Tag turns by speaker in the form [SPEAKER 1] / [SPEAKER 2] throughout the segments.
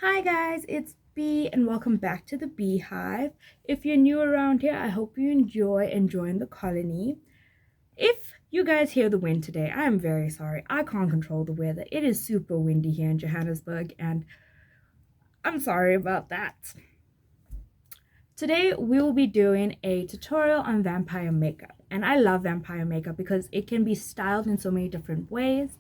[SPEAKER 1] Hi guys, it's B and welcome back to the Beehive. If you're new around here, I hope you enjoy enjoying the colony. If you guys hear the wind today, I am very sorry. I can't control the weather. It is super windy here in Johannesburg and I'm sorry about that. Today we will be doing a tutorial on vampire makeup, and I love vampire makeup because it can be styled in so many different ways.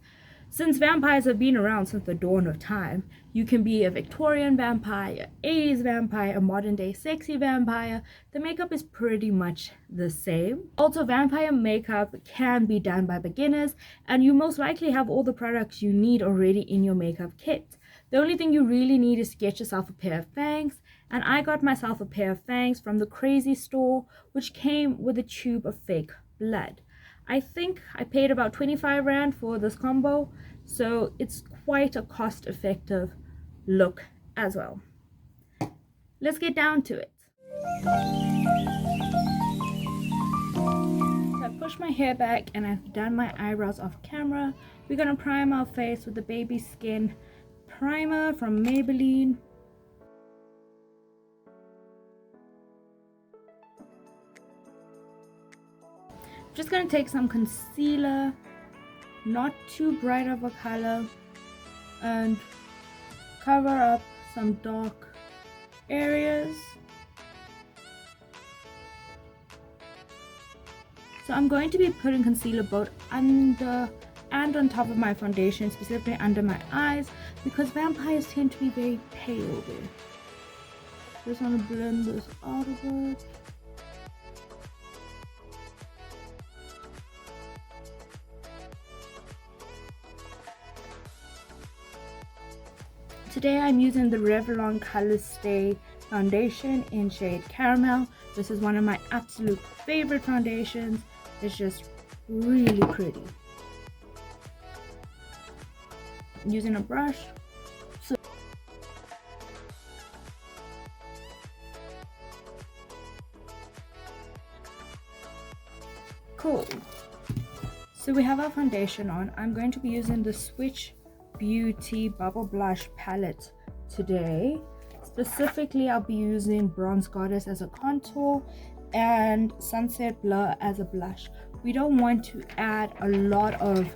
[SPEAKER 1] Since vampires have been around since the dawn of time, you can be a Victorian vampire, 80s vampire, a modern day sexy vampire. The makeup is pretty much the same. Also, vampire makeup can be done by beginners, and you most likely have all the products you need already in your makeup kit. The only thing you really need is to get yourself a pair of fangs, and I got myself a pair of fangs from the Crazy store, which came with a tube of fake blood. I think I paid about 25 Rand for this combo, so it's quite a cost-effective look as well. Let's get down to it. So I pushed my hair back and I've done my eyebrows off camera. We're gonna prime our face with the Baby Skin primer from Maybelline. Just gonna take some concealer, not too bright of a color, and cover up some dark areas. So I'm going to be putting concealer both under and on top of my foundation, specifically under my eyes, because vampires tend to be very pale there. Just want to blend this out a bit. Today I'm using the Revlon Color Stay foundation in shade Caramel. This is one of my absolute favorite foundations. It's just really pretty. Using a brush. Cool. So we have our foundation on. I'm going to be using the Switch Beauty Bubble Blush palette today. Specifically, I'll be using Bronze Goddess as a contour and Sunset Blur as a blush. We don't want to add a lot of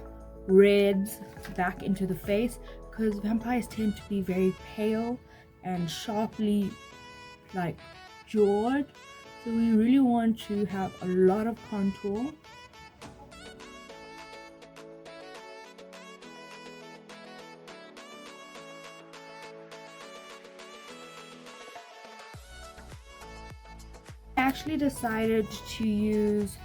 [SPEAKER 1] reds back into the face because vampires tend to be very pale and sharply jawed. So we really want to have a lot of contour. I actually decided to use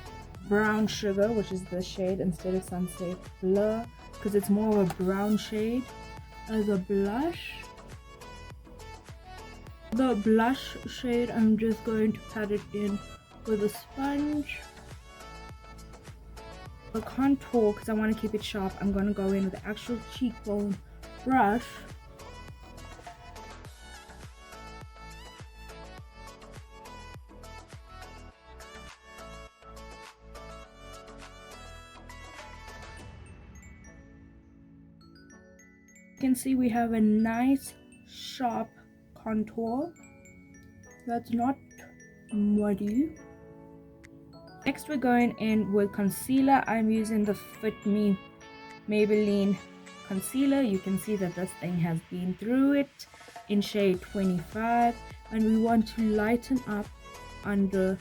[SPEAKER 1] Brown Sugar, which is this shade, instead of Sunset Blur, because it's more of a brown shade as a blush. The blush shade, I'm just going to pat it in with a sponge. The contour, because I want to keep it sharp, I'm going to go in with the actual cheekbone brush. You can see we have a nice sharp contour that's not muddy. Next we're going in with concealer. I'm using the Fit Me Maybelline concealer. You can see that this thing has been through it in shade 25, and we want to lighten up under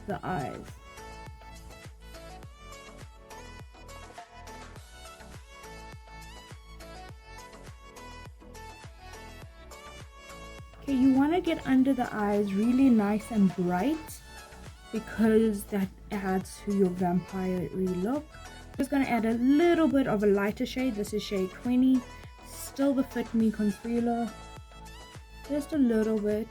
[SPEAKER 1] the eyes. Okay, you want to get under the eyes really nice and bright because that adds to your vampire look. I'm just going to add a little bit of a lighter shade. This is shade 20. Still the Fit Me concealer. Just a little bit.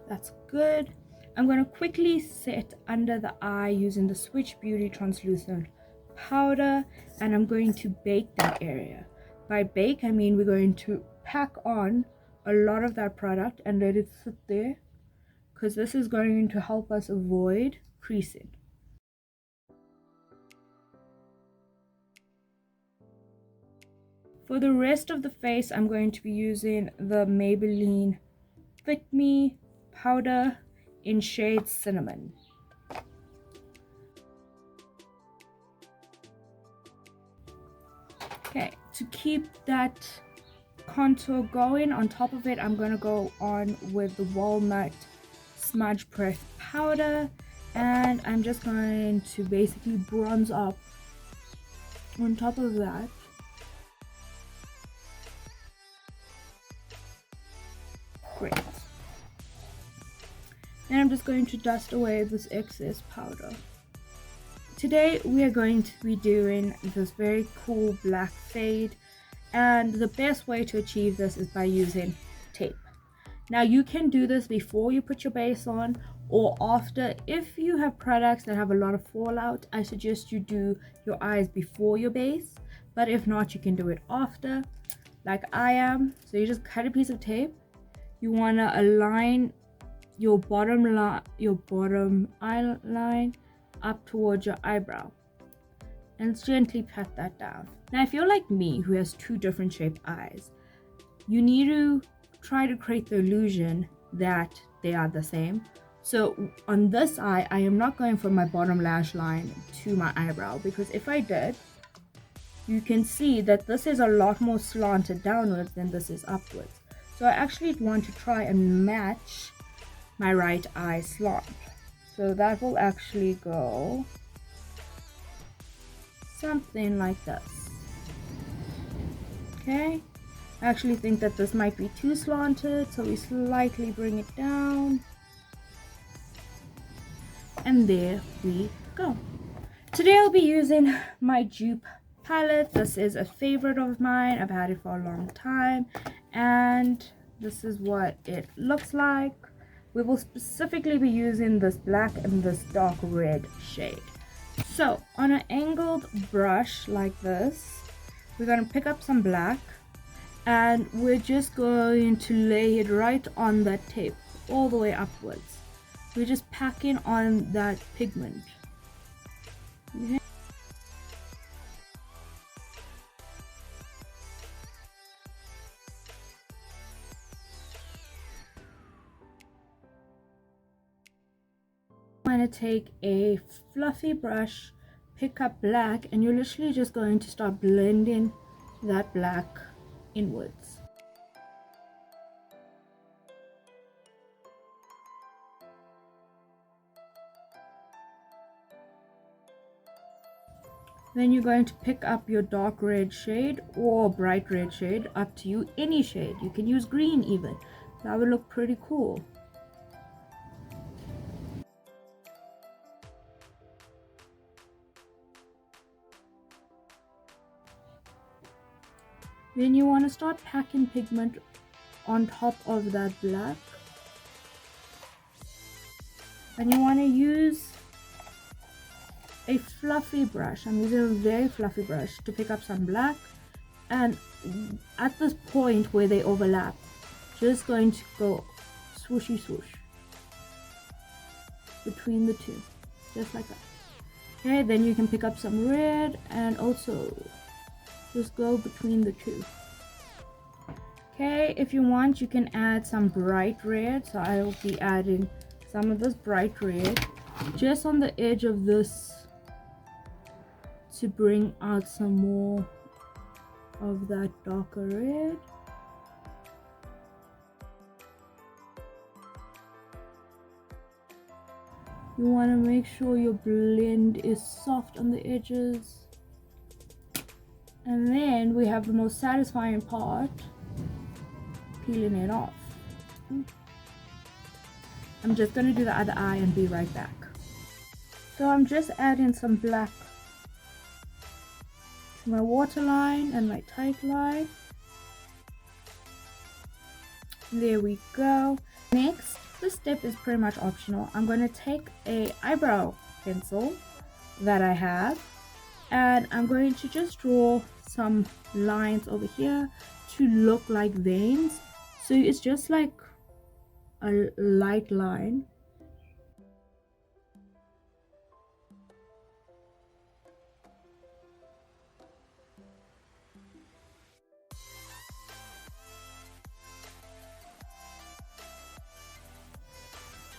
[SPEAKER 1] That's good. I'm going to quickly set under the eye using the Switch Beauty Translucent powder, and I'm going to bake that area. By bake, I mean we're going to pack on a lot of that product and let it sit there because this is going to help us avoid creasing. For the rest of the face, I'm going to be using the Maybelline Fit Me powder in shade Cinnamon. Okay, to keep that contour going, on top of it, I'm going to go on with the Walnut Smudge Press powder, and I'm just going to basically bronze up on top of that. Great. And I'm just going to dust away this excess powder. Today we are going to be doing this very cool black fade, and the best way to achieve this is by using tape. Now you can do this before you put your base on or after. If you have products that have a lot of fallout, I suggest you do your eyes before your base, but if not, you can do it after, like I am. So you just cut a piece of tape. You want to align your bottom eye line up towards your eyebrow and gently pat that down. Now if you're like me, who has two different shaped eyes, you need to try to create the illusion that they are the same. So on this eye, I am not going from my bottom lash line to my eyebrow, because if I did, you can see that this is a lot more slanted downwards than this is upwards. So I actually want to try and match my right eye slant. So that will actually go something like this. Okay, I actually think that this might be too slanted, so we slightly bring it down. And there we go. Today I'll be using my dupe palette. This is a favorite of mine. I've had it for a long time, and this is what it looks like. We will specifically be using this black and this dark red shade. So on an angled brush like this, we're going to pick up some black, and we're just going to lay it right on that tape all the way upwards. We're just packing on that pigment. Okay. I'm going to take a fluffy brush, pick up black, and you're literally just going to start blending that black inwards. Then you're going to pick up your dark red shade or bright red shade, up to you, any shade. You can use green even. That would look pretty cool. Then you want to start packing pigment on top of that black. And you want to use a fluffy brush. I'm using a very fluffy brush to pick up some black, and at this point where they overlap, just going to go swooshy swoosh between the two, just like that. Okay, then you can pick up some red and also just go between the two. Okay, if you want, you can add some bright red. So I will be adding some of this bright red just on the edge of this to bring out some more of that darker red. You want to make sure your blend is soft on the edges. And then we have the most satisfying part, peeling it off. I'm just going to do the other eye and be right back. So I'm just adding some black to my waterline and my tight line. There we go. Next, this step is pretty much optional. I'm going to take a eyebrow pencil that I have, and I'm going to just draw some lines over here to look like veins. So it's just like a light line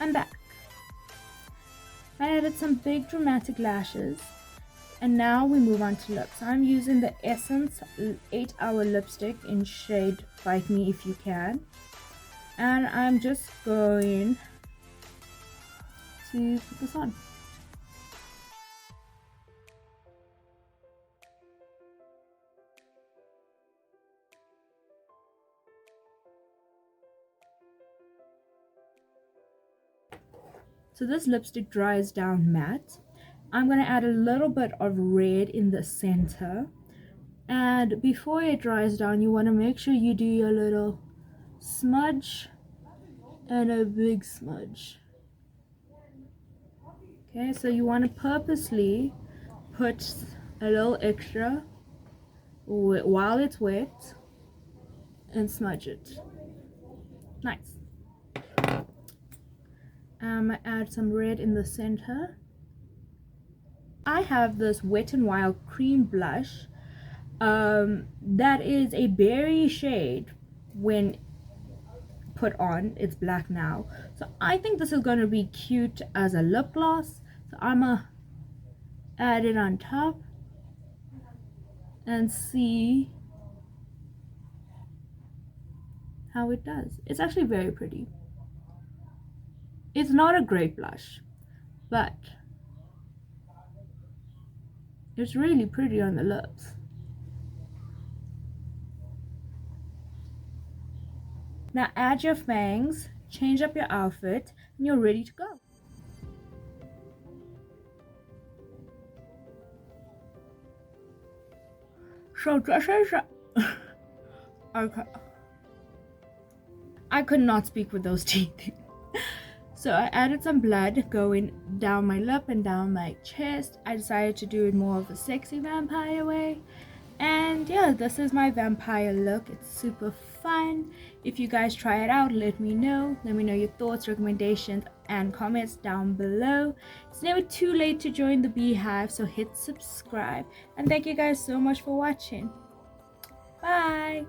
[SPEAKER 1] I'm back. I added some big dramatic lashes. And now we move on to lips. I'm using the Essence 8-Hour Lipstick in shade Bite Me If You Can. And I'm just going to put this on. So this lipstick dries down matte. I'm going to add a little bit of red in the center. And before it dries down, you want to make sure you do your little smudge and a big smudge. Okay, so you want to purposely put a little extra while it's wet and smudge it. Nice. Add some red in the center. I have this Wet n Wild cream blush that is a berry shade. When put on, it's black now, so I think this is going to be cute as a lip gloss, so I'm gonna add it on top and see how it does. It's actually very pretty. It's not a great blush, but it's really pretty on the lips. Now add your fangs, change up your outfit, and you're ready to go. So this is okay. I could not speak with those teeth. So I added some blood going down my lip and down my chest. I decided to do it more of a sexy vampire way. And yeah, this is my vampire look. It's super fun. If you guys try it out, let me know. Let me know your thoughts, recommendations, and comments down below. It's never too late to join the Beehive, so hit subscribe. And thank you guys so much for watching. Bye!